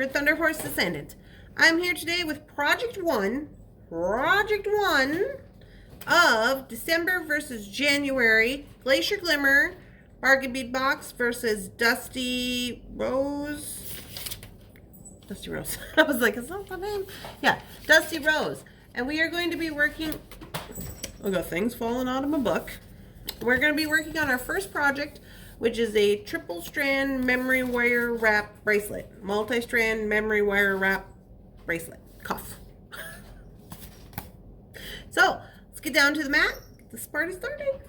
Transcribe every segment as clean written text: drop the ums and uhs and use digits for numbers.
for Thunderhorse Descendant. I'm here today with Project 1 of December versus January, Glacier Glimmer, Bargain Bead Box versus Dusty Rose. I was like, is that the name? Yeah, Dusty Rose. And we are going to be working, I got things falling out of my book. We're going to be working on our first project, which is a triple strand memory wire wrap bracelet. Multi-strand memory wire wrap bracelet. Cuff. So, let's get down to the mat. Get this party started.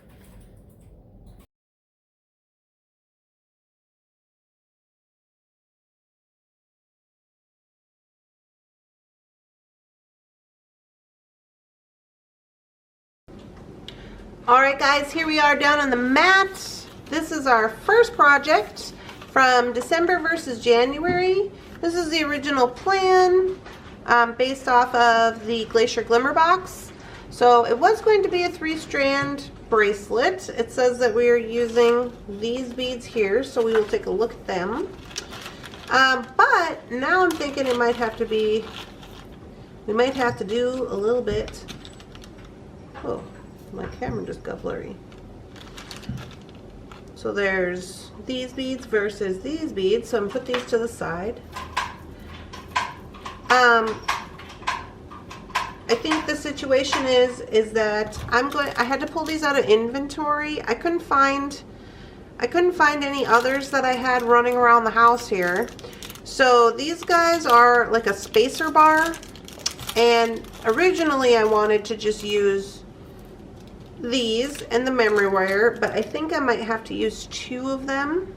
Alright guys, here we are down on the mat. This is our first project from December versus January. This is the original plan based off of the Glacier Glimmer box. So it was going to be a 3-strand bracelet. It says that we are using these beads here, so we will take a look at them. But now I'm thinking it might have to be, we might have to do a little bit. Oh, my camera just got blurry. So there's these beads versus these beads. So I'm gonna put these to the side. I think the situation is that I had to pull these out of inventory. I couldn't find any others that I had running around the house here. So these guys are like a spacer bar, and originally I wanted to just use these and the memory wire, but I think I might have to use 2 of them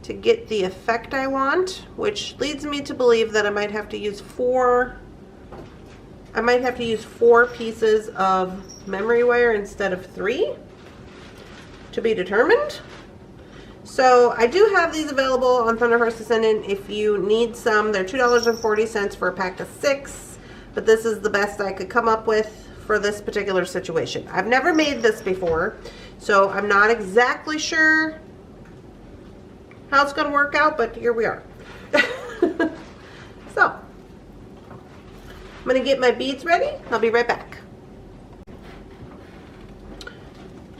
to get the effect I want, which leads me to believe that I might have to use 4 pieces of memory wire instead of 3, to be determined. So I do have these available on Thunderhorse Descendant if you need some. They're $2.40 for a pack of 6, but this is the best I could come up with for this particular situation. I've never made this before, so I'm not exactly sure how it's going to work out, but here we are. So, I'm going to get my beads ready. I'll be right back.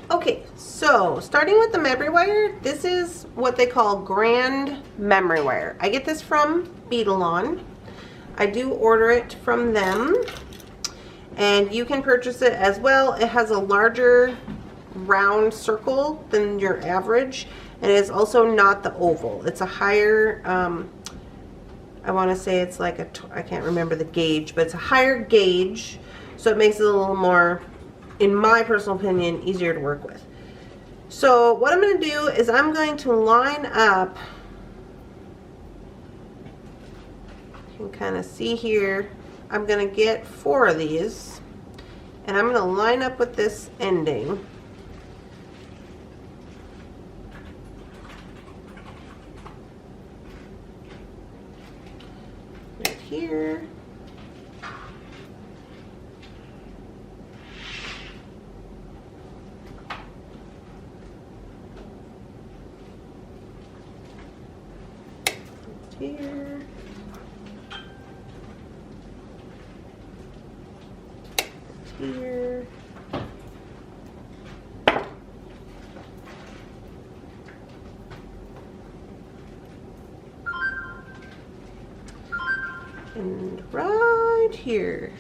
Okay, so starting with the memory wire, this is what they call grand memory wire. I get this from Beadalon. I do order it from them, and you can purchase it as well. It has a larger round circle than your average, and it's also not the oval. It's a higher, I want to say it's like I can't remember the gauge, but it's a higher gauge, so it makes it a little more, in my personal opinion, easier to work with. So what I'm going to do is I'm going to line up, you can kind of see here, I'm going to get 4 of these, and I'm going to line up with this ending. Right here. Here. Here. And right here.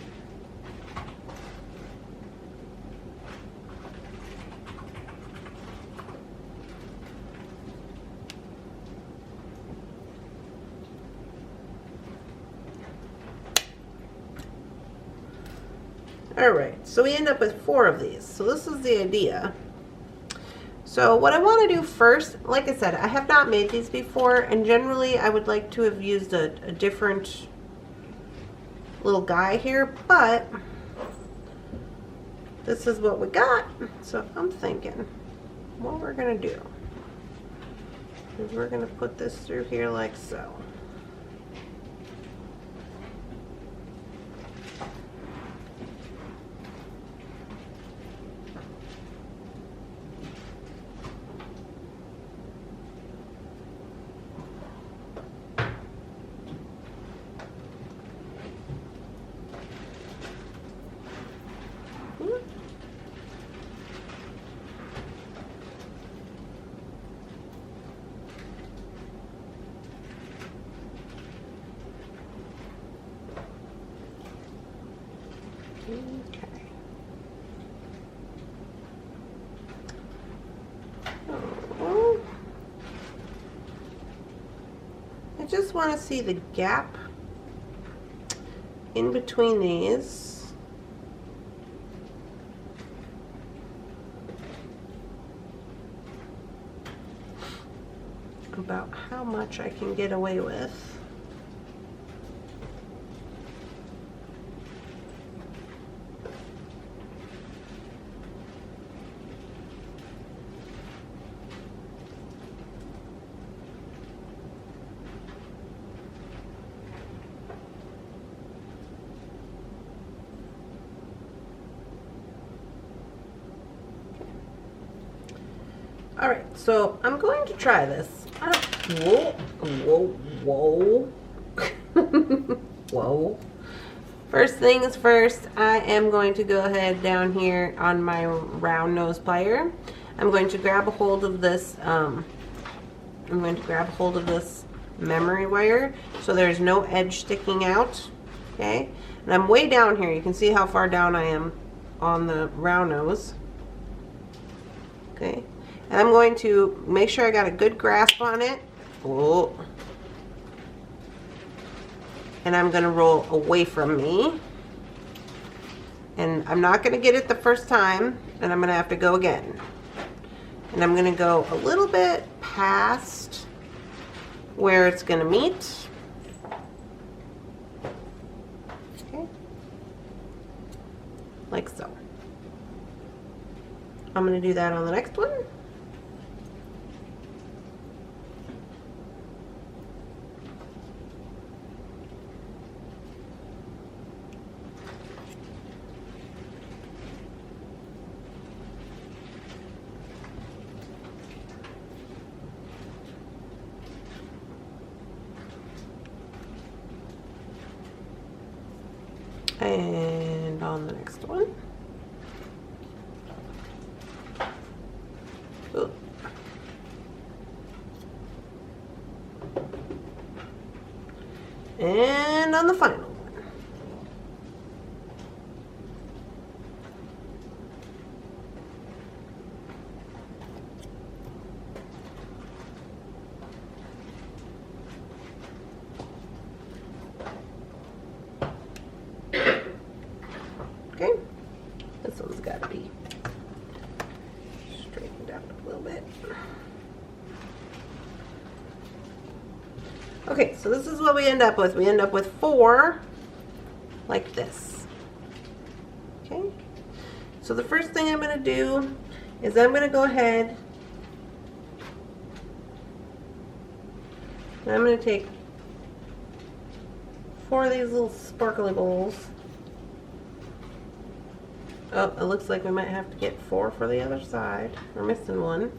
Alright, so we end up with 4 of these. So this is the idea. So what I want to do first, like I said, I have not made these before, and generally I would like to have used a different little guy here, but this is what we got. So I'm thinking what we're going to do is we're going to put this through here like so. I just want to see the gap in between these. About how much I can get away with. All right, so I'm going to try this. Whoa, whoa, whoa. Whoa. First things first, I am going to go ahead down here on my round nose plier. I'm going to grab a hold of this, memory wire so there's no edge sticking out, okay? And I'm way down here. You can see how far down I am on the round nose, okay? And I'm going to make sure I got a good grasp on it. Whoa. And I'm going to roll away from me. And I'm not going to get it the first time, and I'm going to have to go again. And I'm going to go a little bit past where it's going to meet. Okay. Like so. I'm going to do that on the next one. And on the next one. Ooh. And on the final one. Okay, this one's got to be straightened out a little bit. Okay, so this is what we end up with. We end up with 4 like this. Okay, so the first thing I'm going to do is I'm going to go ahead and I'm going to take 4 of these little sparkly bowls. Oh, it looks like we might have to get 4 for the other side. We're missing one.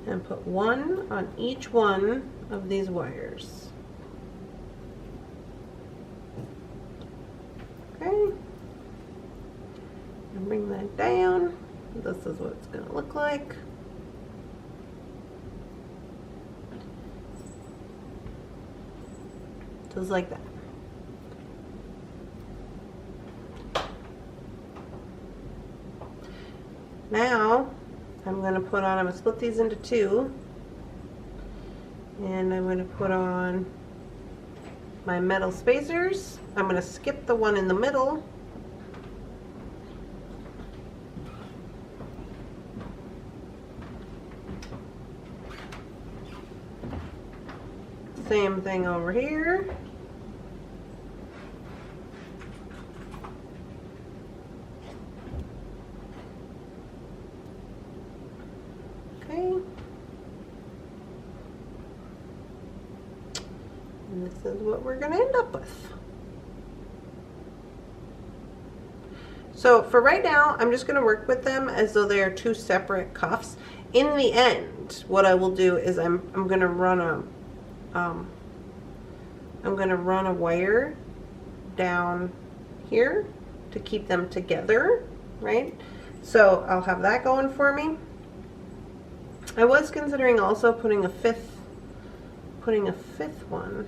And put 1 on each one of these wires. Okay. And bring that down. This is what it's going to look like. Just like that. Now I'm going to put on, I'm going to split these into 2, and I'm going to put on my metal spacers. I'm going to skip the one in the middle. Same thing over here. Okay. And this is what we're going to end up with. So for right now, I'm just going to work with them as though they are 2 separate cuffs. In the end, what I will do is I'm going to run a wire down here to keep them together, right? So I'll have that going for me. I was considering also putting a fifth one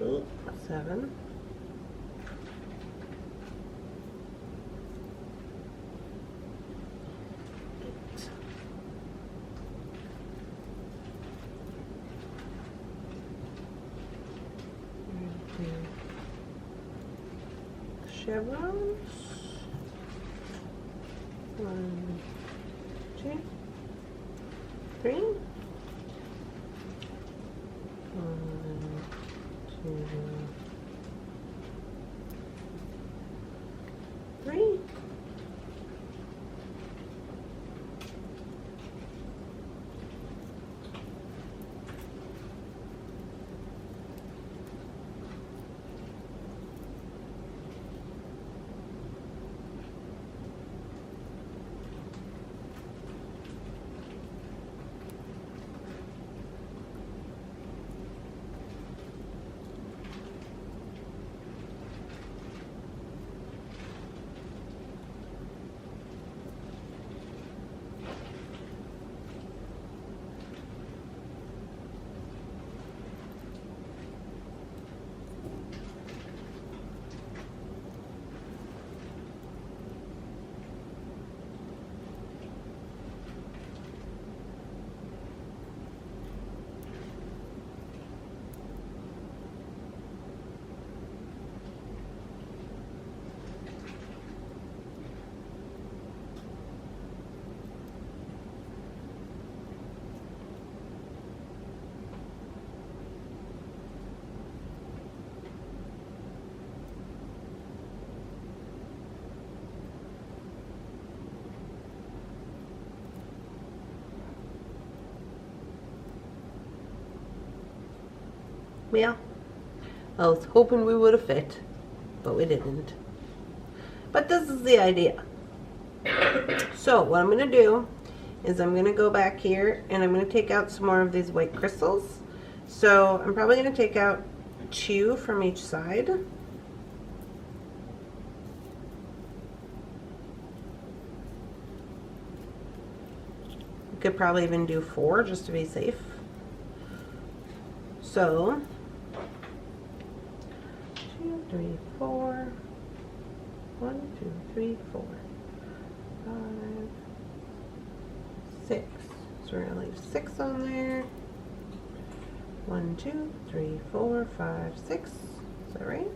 Ooh, 7. Chevrons. 1, 2, 3. 1, 2, 3. Yeah, I was hoping we would have fit, but we didn't. But this is the idea. So what I'm going to do is I'm going to go back here and I'm going to take out some more of these white crystals. So I'm probably going to take out 2 from each side. You could probably even do 4 just to be safe. So 2, 3, 4. 1, 2, 3, 4, 5, 6. So we're gonna leave 6 on there. 1, 2, 3, 4, 5, 6. Is that right?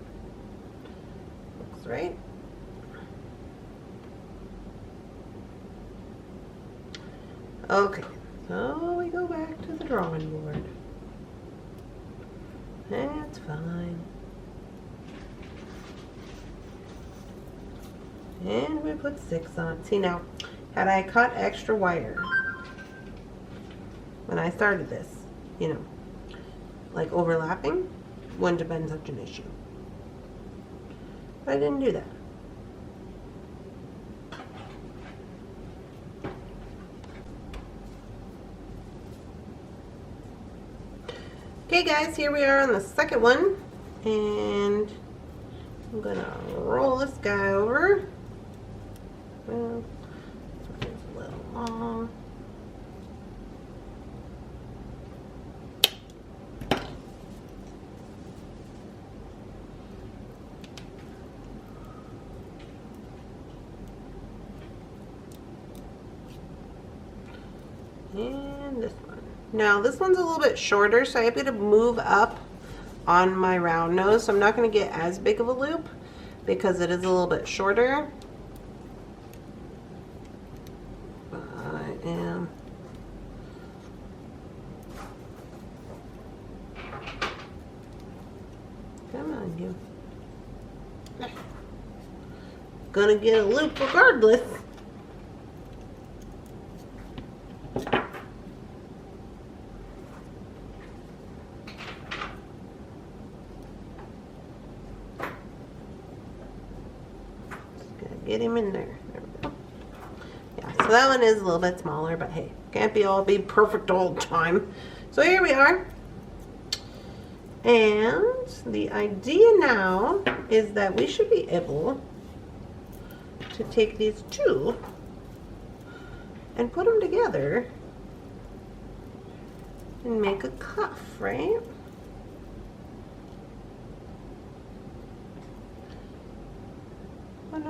Looks right. Okay, so we go back to the drawing board. That's fine. And we put 6 on. See now, had I cut extra wire when I started this, you know, like overlapping, wouldn't have been such an issue. But I didn't do that. Okay guys, here we are on the second one, and I'm gonna roll this guy over. Well, this one's a little long. And this one. Now this one's a little bit shorter, so I have to move up on my round nose, so I'm not going to get as big of a loop because it is a little bit shorter. But I am come on, you. Gonna get a loop regardless. Get him in there. There we go. Yeah, so that one is a little bit smaller, but hey, can't be perfect all the time. So here we are. And the idea now is that we should be able to take these 2 and put them together and make a cuff, right?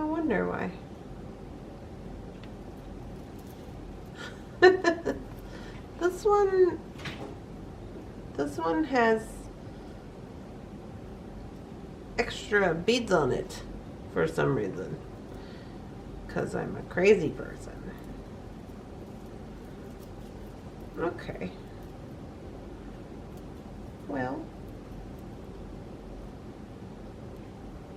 I wonder why. This one has extra beads on it for some reason. Because I'm a crazy person. Okay. Well,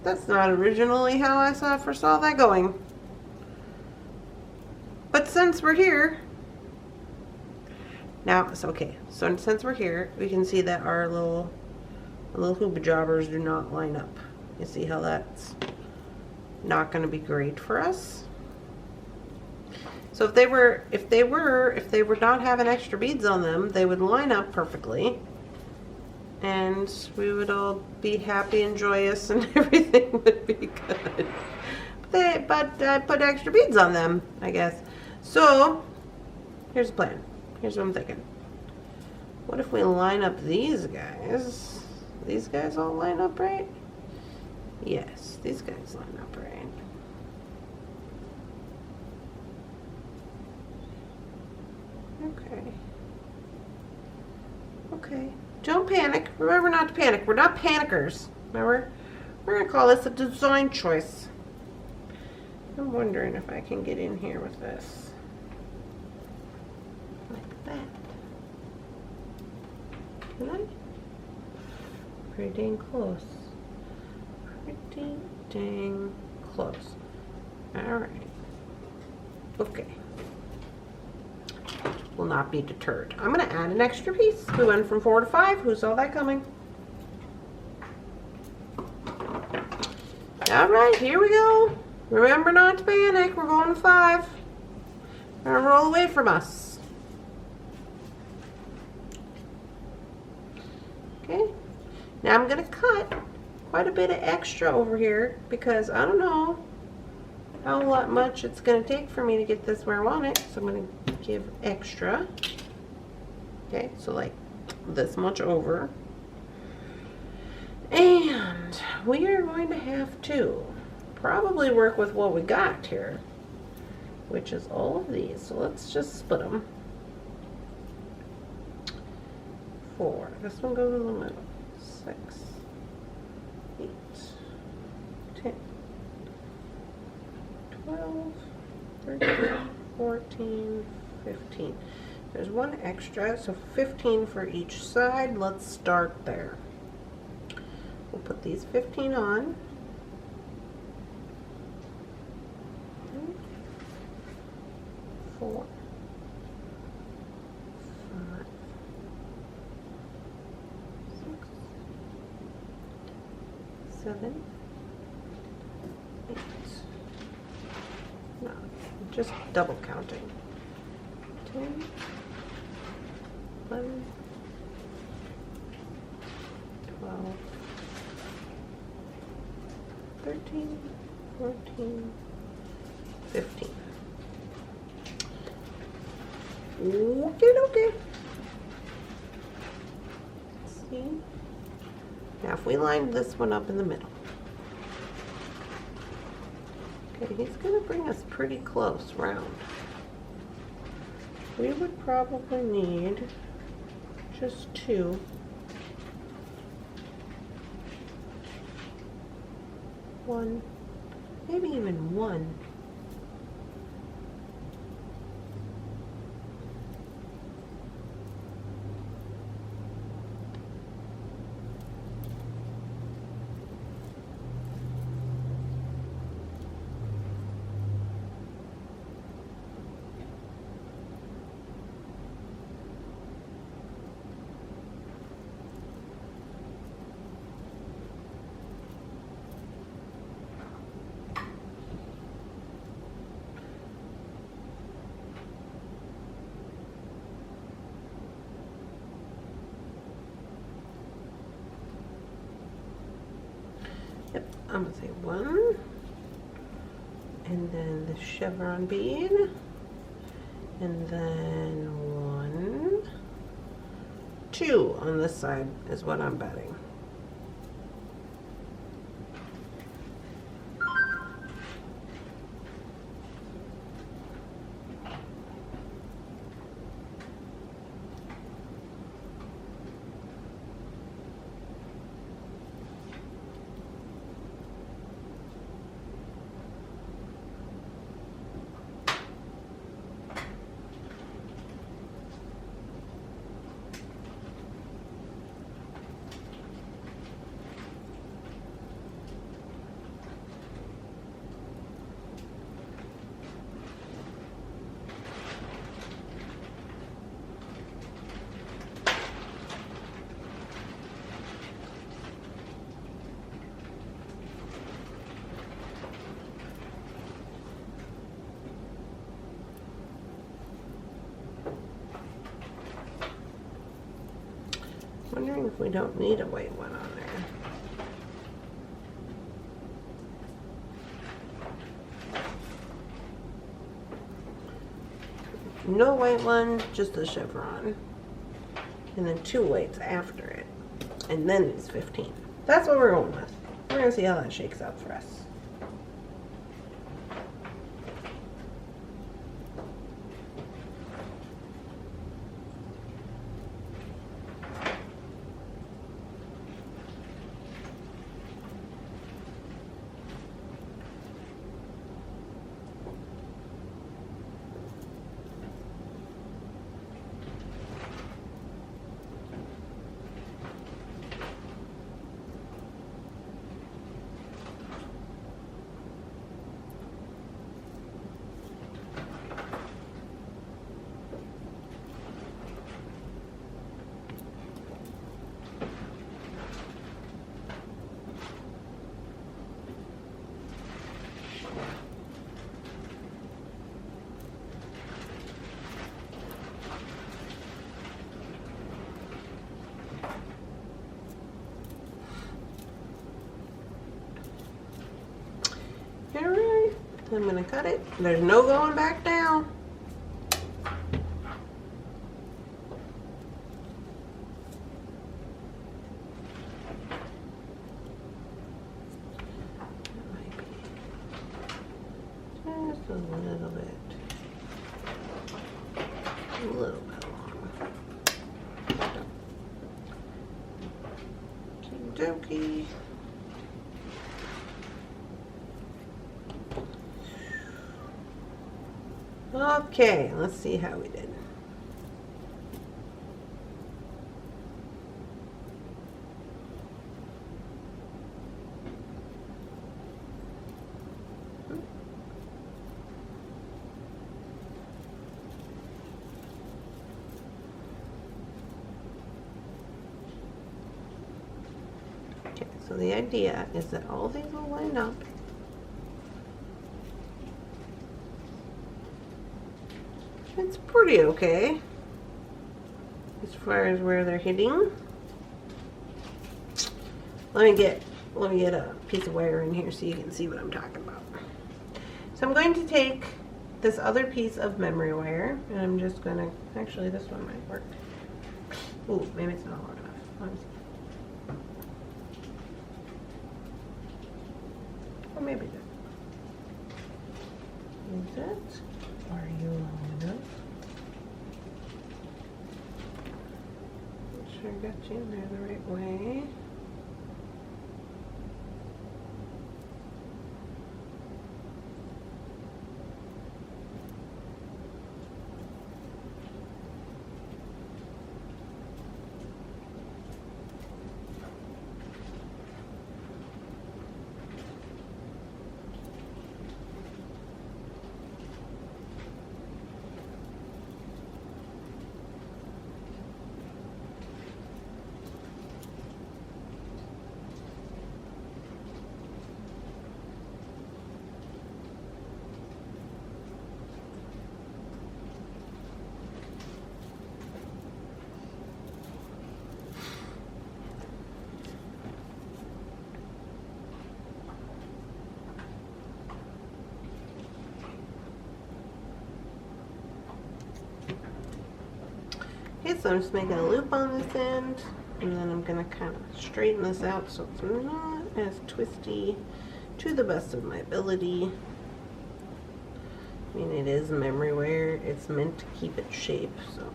that's not originally how I foresaw that going. But since we're here, now it's okay. So since we're here, we can see that our little hoop jobbers do not line up. You see how that's not going to be great for us. So if they were not having extra beads on them, they would line up perfectly. And we would all be happy and joyous and everything would be good. But I put extra beads on them, I guess. So, here's the plan. Here's what I'm thinking. What if we line up these guys? These guys all line up right? Yes, these guys line up right. Okay. Okay. Don't panic. Remember not to panic. We're not panickers. Remember? We're going to call this a design choice. I'm wondering if I can get in here with this. Like that. Can I? Pretty dang close. Pretty dang close. Alright. Okay. Will not be deterred. I'm going to add an extra piece. We went from 4 to 5. Who saw that coming? Alright, here we go. Remember not to panic. We're going to 5. They're going to roll away from us. Okay. Now I'm going to cut quite a bit of extra over here because I don't know how much it's going to take for me to get this where I want it. So I'm going to give extra. Okay, so like this much over. And we are going to have to probably work with what we got here, which is all of these. So let's just split them. 4. This one goes in the middle. 6, 8, 10, 12, 13, 14, 15. There's one extra, so 15 for each side. Let's start there. We'll put these 15 on. 4, 5, 6, 7, 8. No, just double counting. 10, 11, 12, 13, 14, 15. Okay. See? Now if we line this one up in the middle. Okay, he's going to bring us pretty close round. We would probably need just 2. One, maybe even 1. Yep, I'm going to say 1, and then the chevron bead, and then 1, 2 on this side is what I'm betting. wondering if we don't need a white one on there. No white one, just the chevron. And then 2 whites after it. And then these 15. That's what we're going with. We're going to see how that shakes out for us. Alright, I'm going to cut it. There's no going back down. Just a little bit. A little bit long. Okey-dokey. Okay, let's see how we did. Okay, so the idea is that all these will line up. It's pretty okay as far as where they're hitting. Let me get a piece of wire in here so you can see what I'm talking about. So I'm going to take this other piece of memory wire and I'm just going to, actually this one might work. Ooh, maybe it's not long enough. Let me see. Or maybe this. Is it? Are you long enough? Make sure I got you in there the right way. Okay, so I'm just making a loop on this end, and then I'm going to kind of straighten this out so it's not as twisty to the best of my ability. I mean, it is memory wire. It's meant to keep its shape, so,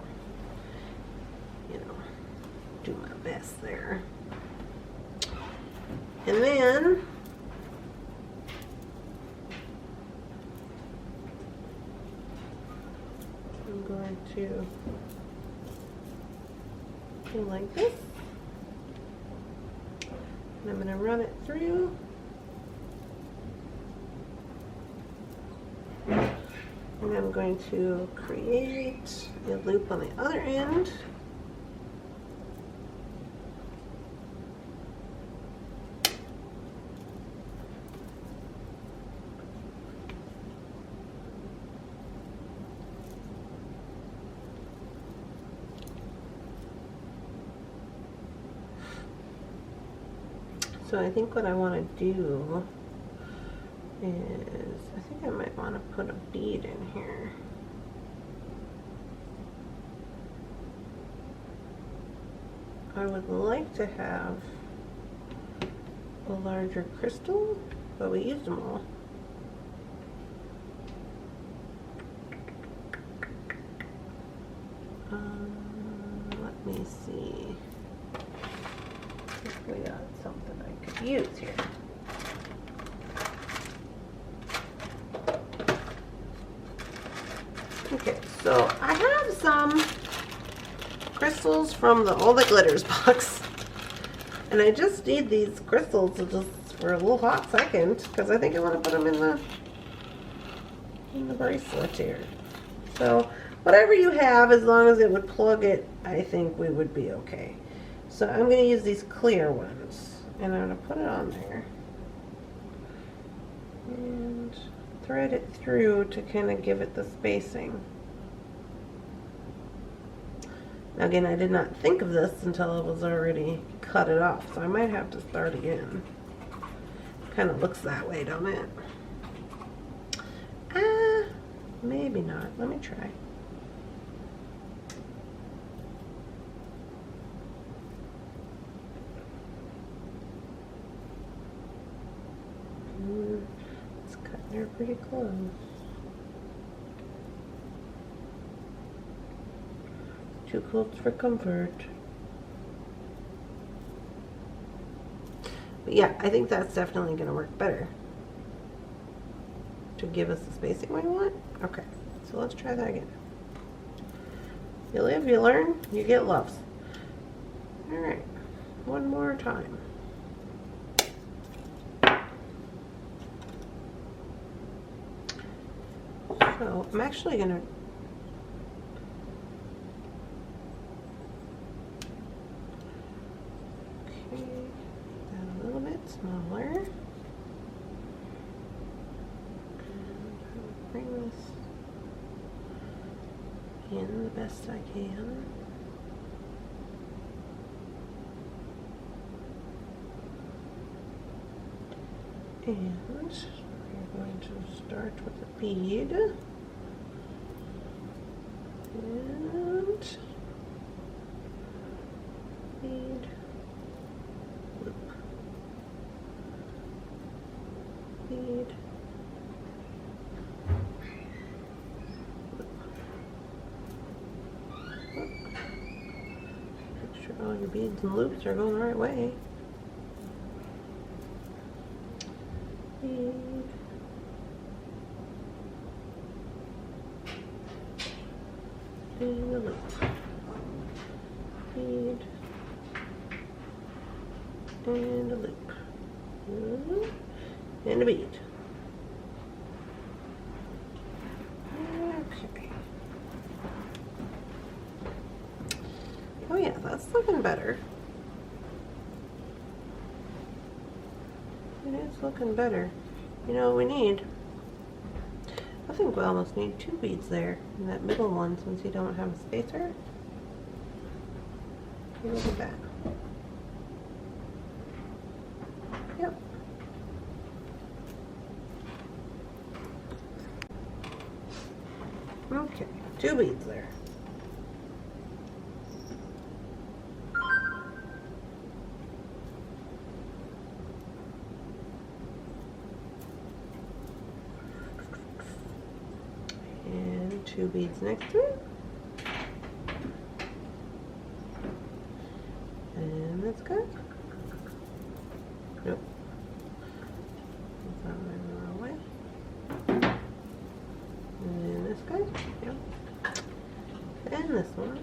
you know, do my best there. And then I'm going to go like this, and I'm going to run it through. And I'm going to create a loop on the other end. So I think what I want to do is, I think I might want to put a bead in here. I would like to have a larger crystal, but we used them all. Let me see if we got something I could use here. Okay, so I have some crystals from the All That Glitters box, and I just need these crystals just for a little hot second because I think I want to put them in the bracelet here. So whatever you have, as long as it would plug it, I think we would be okay. So I'm going to use these clear ones, and I'm going to put it on there and thread it through to kind of give it the spacing. Now again, I did not think of this until I was already cut it off, so I might have to start again. Kind of looks that way, don't it? Maybe not. Let me try. It's cutting her pretty close. Too close for comfort. But yeah, I think that's definitely going to work better to give us the spacing we want. Okay, so let's try that again. You live, you learn, you get loves. All right, one more time. So I'm actually going to smaller. And bring this in the best I can. And we're going to start with a bead. And bead. Bead. Make sure all your beads and loops are going the right way. Bead. And a loop. Bead. And a loop. And a bead. Okay. Oh yeah, that's looking better. It is looking better. You know what we need? I think we almost need 2 beads there in that middle one since you don't have a spacer. Look at that. Yep. Okay, 2 beads there. And 2 beads next to it. And that's good. Nope. That's not the wrong way. And this guy, yep. And this one.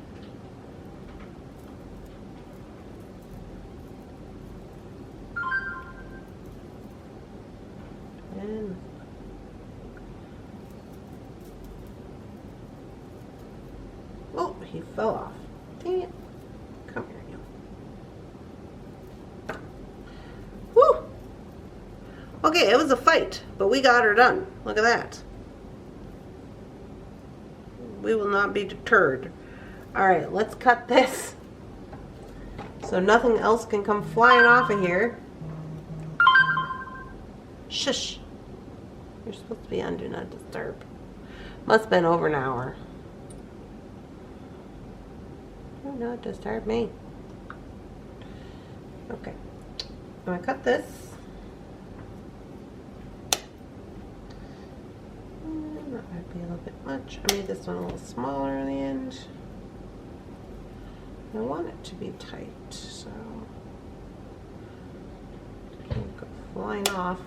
And oh, he fell off. Dang it. Come here, you. Woo! Okay, it was a fight, but we got her done. Look at that. We will not be deterred. Alright, let's cut this so nothing else can come flying off of here. Shush. You're supposed to be on Do Not Disturb. Must have been over an hour. Do not disturb me. Okay. I'm going to cut this. That might be a little bit much. I made this one a little smaller in the end. I want it to be tight, so don't go flying off.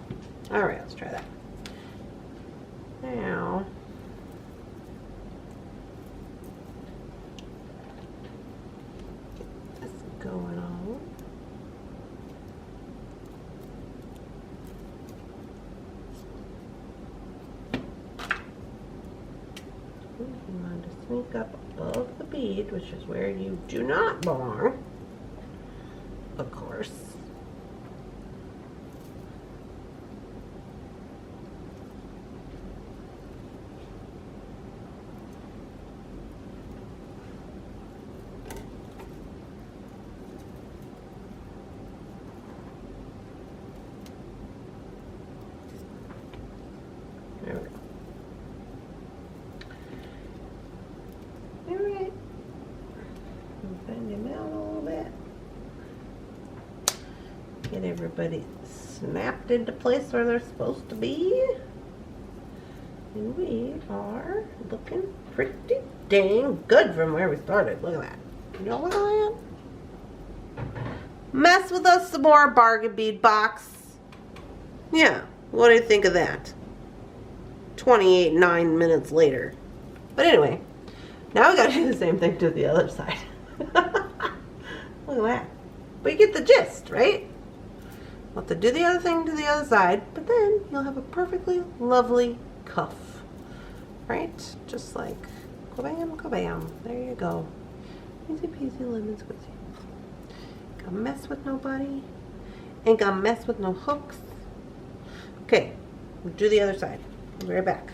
All right, let's try that. Now, get this going on. You want to sneak up above the bead, which is where you do not belong, of course. There we go. Alright. Bend him out a little bit. Get everybody snapped into place where they're supposed to be. And we are looking pretty dang good from where we started. Look at that. You know what I am? Mess with us some more, Bargain Bead Box. Yeah, what do you think of that? 9 minutes later. But anyway, now we gotta do the same thing to the other side. Look at that. But you get the gist, right? We'll have to do the other thing to the other side, but then you'll have a perfectly lovely cuff. Right? Just like kabam, kabam. There you go. Easy peasy lemon squeezy. Gonna mess with nobody. Ain't gonna mess with no hooks. Okay, we'll do the other side. I'll be right back.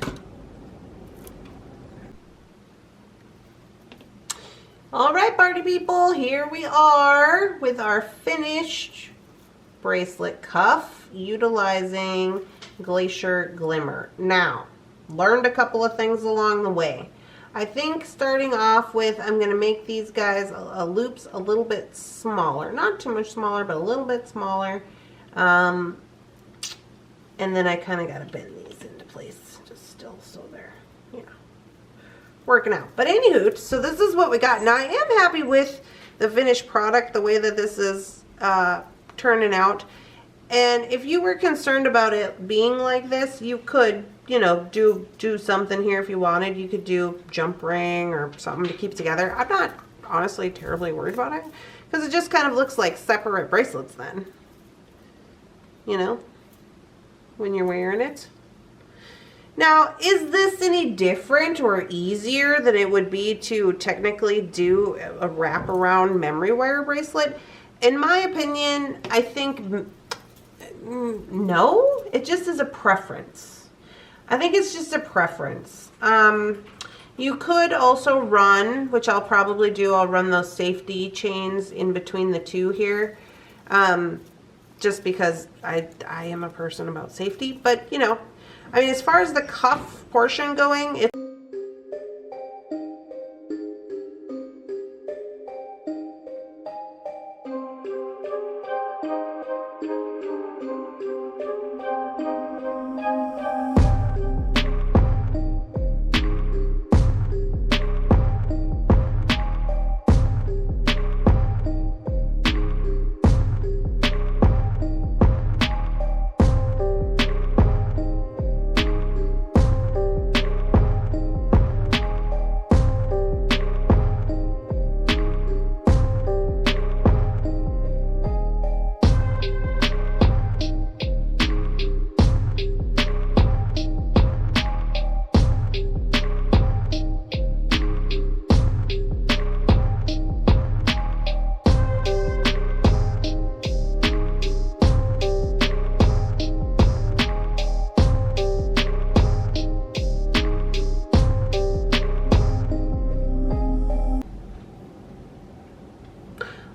Alright, party people, here we are with our finished bracelet cuff utilizing Glacier Glimmer. Now, learned a couple of things along the way. I think starting off with, I'm going to make these guys loops a little bit smaller. Not too much smaller, but a little bit smaller. And then I kind of got to bend these into place, just still so they're, you know, working out. But anywho, so this is what we got. Now I am happy with the finished product, the way that this is turning out. And if you were concerned about it being like this, you could, you know, do something here if you wanted. You could do jump ring or something to keep together. I'm not honestly terribly worried about it because it just kind of looks like separate bracelets then, you know, when you're wearing it. Now, is this any different or easier than it would be to technically do a wraparound memory wire bracelet? In my opinion, I think no. It just is a preference. I think it's just a preference. You could also run, which I'll probably do, I'll run those safety chains in between the two here. Just because I am a person about safety. But, you know, I mean, as far as the cuff portion going, it's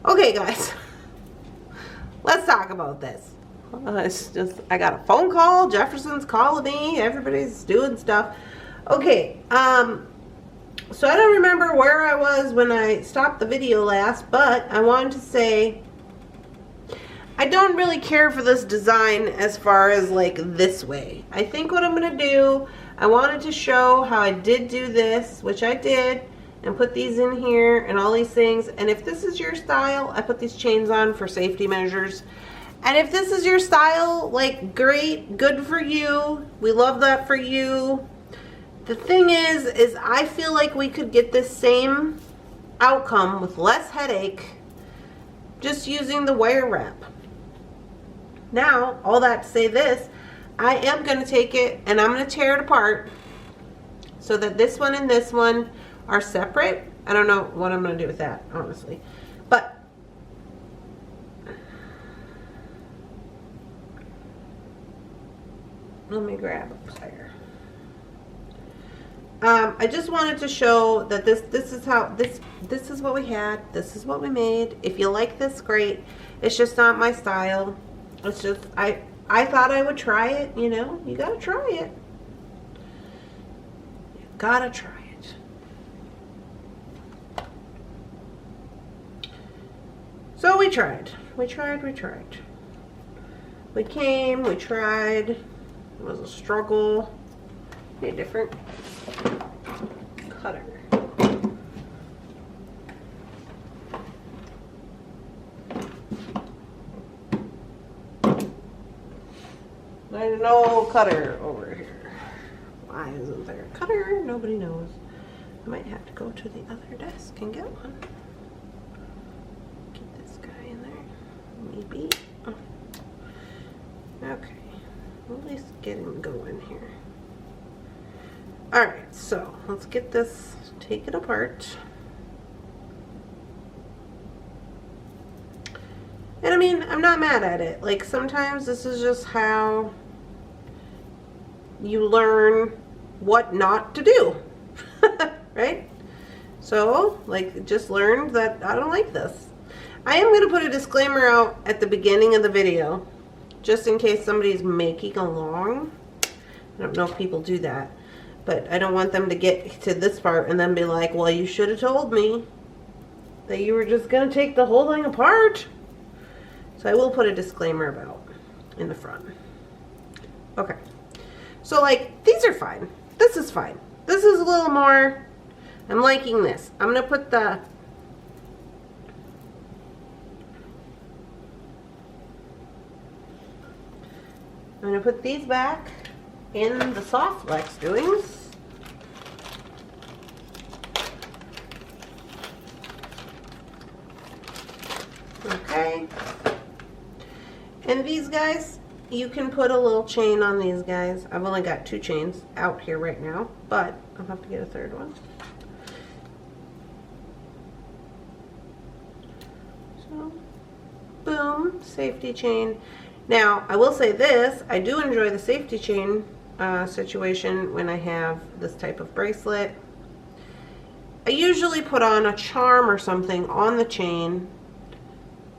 okay, guys, let's talk about this. It's just, I got a phone call. Jefferson's calling me. Everybody's doing stuff. Okay, so I don't remember where I was when I stopped the video last, but I wanted to say I don't really care for this design as far as like this way. I think what I'm going to do, I wanted to show how I did do this, which I did, and put these in here and all these things. And if this is your style, I put these chains on for safety measures. And if this is your style, like, great, good for you. We love that for you. The thing is I feel like we could get this same outcome with less headache just using the wire wrap. Now, all that to say this, I am going to take it and I'm going to tear it apart so that this one and this one are separate. I don't know what I'm going to do with that, honestly. But let me grab a plier. I just wanted to show that this is how this is what we had. This is what we made. If you like this, great. It's just not my style. It's just I thought I would try it. You know, you gotta try it. You gotta try it. So we tried. We tried. We came. We tried. It was a struggle. Need a different cutter. There's no cutter over here. Why isn't there a cutter? Nobody knows. I might have to go to the other desk and get one. Get this guy in there. Maybe. Oh. Okay. At least get him going here. Alright, so let's get this, take it apart. And I mean, I'm not mad at it. Like, sometimes this is just how you learn what not to do. Right? So, like, just learned that I don't like this. I am going to put a disclaimer out at the beginning of the video, just in case somebody's making along. I don't know if people do that, but I don't want them to get to this part and then be like, well, you should have told me that you were just going to take the whole thing apart. So I will put a disclaimer about in the front. Okay. So, like, these are fine. This is fine. This is a little more, I'm liking this. I'm going to put the, I'm going to put these back in the soft flex doings. Okay. And these guys, you can put a little chain on these guys. I've only got 2 chains out here right now, but I'll have to get a 3rd one. So, boom, safety chain. Now, I will say this, I do enjoy the safety chain situation when I have this type of bracelet. I usually put on a charm or something on the chain,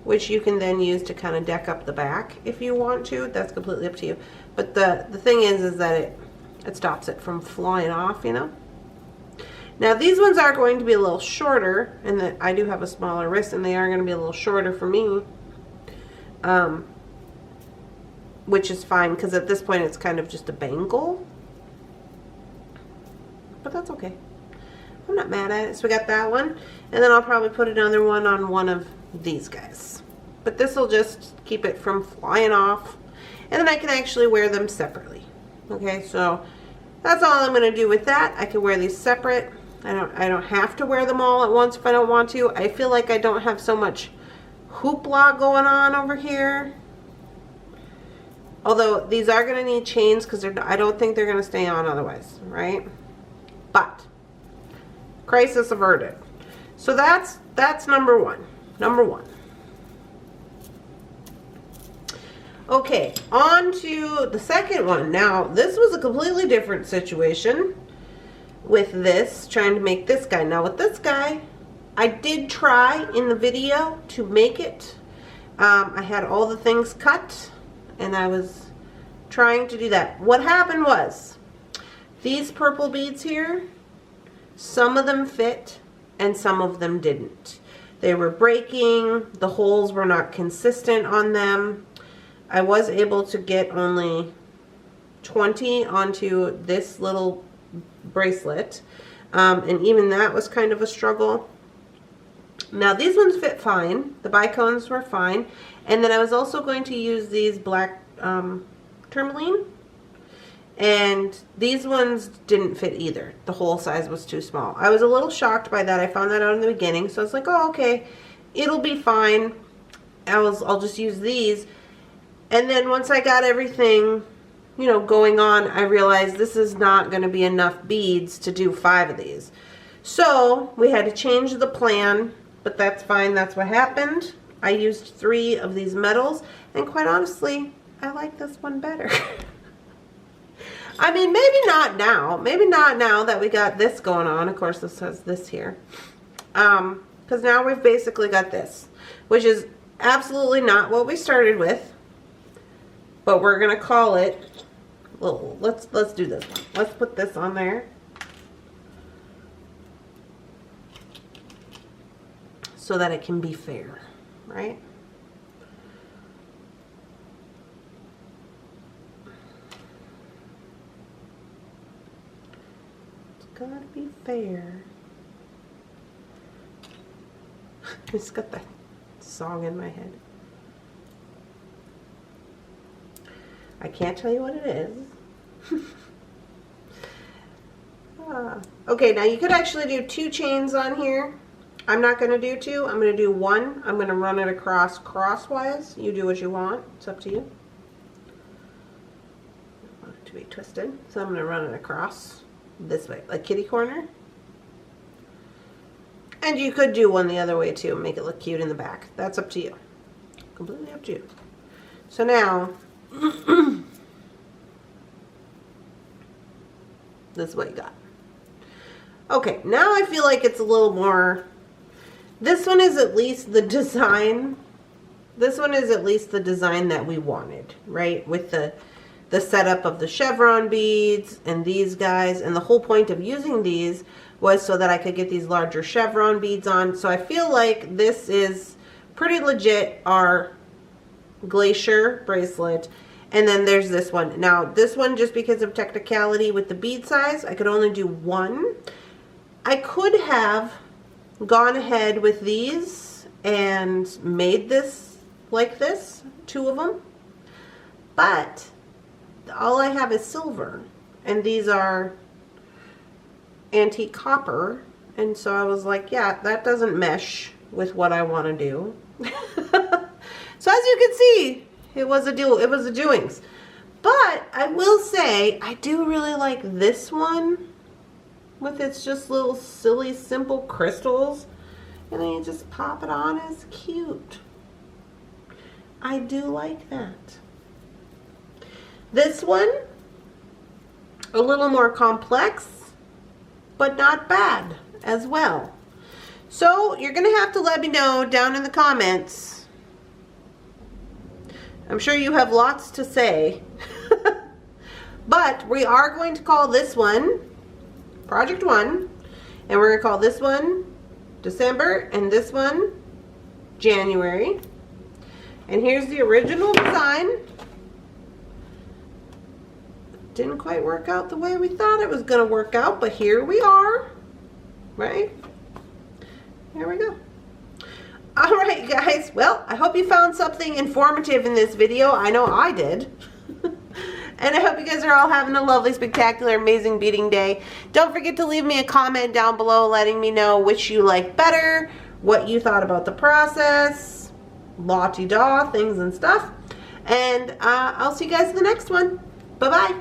which you can then use to kind of deck up the back if you want to. That's completely up to you. But the thing is that it stops it from flying off, you know. Now these ones are going to be a little shorter, and that I do have a smaller wrist, and they are going to be a little shorter for me. Which is fine, because at this point it's kind of just a bangle. But that's okay. I'm not mad at it. So we got that one. And then I'll probably put another one on one of these guys. But this will just keep it from flying off. And then I can actually wear them separately. Okay, so that's all I'm going to do with that. I can wear these separate. I don't have to wear them all at once if I don't want to. I feel like I don't have so much hoopla going on over here. Although these are going to need chains because I don't think they're going to stay on otherwise, right? But crisis averted. So that's number one. Number one. Okay, on to the second one. Now, this was a completely different situation with this, trying to make this guy. Now, with this guy, I did try in the video to make it. I had all the things cut. and I was trying to do that. What happened was, these purple beads here, some of them fit and some of them didn't. They were breaking, the holes were not consistent on them. I was able to get only 20 onto this little bracelet, and even that was kind of a struggle. Now these ones fit fine, the bicones were fine, and then I was also going to use these black tourmaline, and these ones didn't fit either. The hole size was too small. I was a little shocked by that. I found that out in the beginning, so I was like, oh, okay, it'll be fine. I'll just use these. And then once I got everything, you know, going on, I realized this is not going to be enough beads to do 5 of these. So we had to change the plan, but that's fine. That's what happened. I used 3 of these metals, and quite honestly, I like this one better. I mean, maybe not now. Maybe not now that we got this going on. Of course, this has this here. Because now we've basically got this, which is absolutely not what we started with. But we're going to call it, well, let's do this one. Let's put this on there. So that it can be fair, right? Gotta be fair. I just got that song in my head. I can't tell you what it is. Okay, now you could actually do 2 chains on here. I'm not going to do 2. I'm going to do 1. I'm going to run it across crosswise. You do what you want. It's up to you. I want it to be twisted. So I'm going to run it across this way, like kitty corner. And you could do one the other way too, make it look cute in the back. That's up to you. Completely up to you. So now, this is what you got. Okay, now I feel like it's a little more, this one is at least the design. This one is at least the design that we wanted, right? With the setup of the chevron beads and these guys, and the whole point of using these was so that I could get these larger chevron beads on. So I feel like this is pretty legit our Glacier bracelet. And then there's this one. Now this one, just because of technicality with the bead size, I could only do 1. I could have gone ahead with these and made this like this, 2 of them, but all I have is silver, and these are antique copper, and so I was like, yeah, that doesn't mesh with what I want to do. So as you can see, it was a deal, it was a doings. But I will say, I do really like this one with its just little silly simple crystals, and then you just pop it on. It's cute. I do like that. This one, a little more complex, but not bad as well. So you're going to have to let me know down in the comments. I'm sure you have lots to say. But we are going to call this one Project 1. And we're going to call this one December and this one January. And here's the original design. Didn't quite work out the way we thought it was going to work out, but here we are, right? Here we go. All right, guys. Well, I hope you found something informative in this video. I know I did. And I hope you guys are all having a lovely, spectacular, amazing beading day. Don't forget to leave me a comment down below letting me know which you like better, what you thought about the process, la-ti-da, things and stuff. And I'll see you guys in the next one. Bye-bye.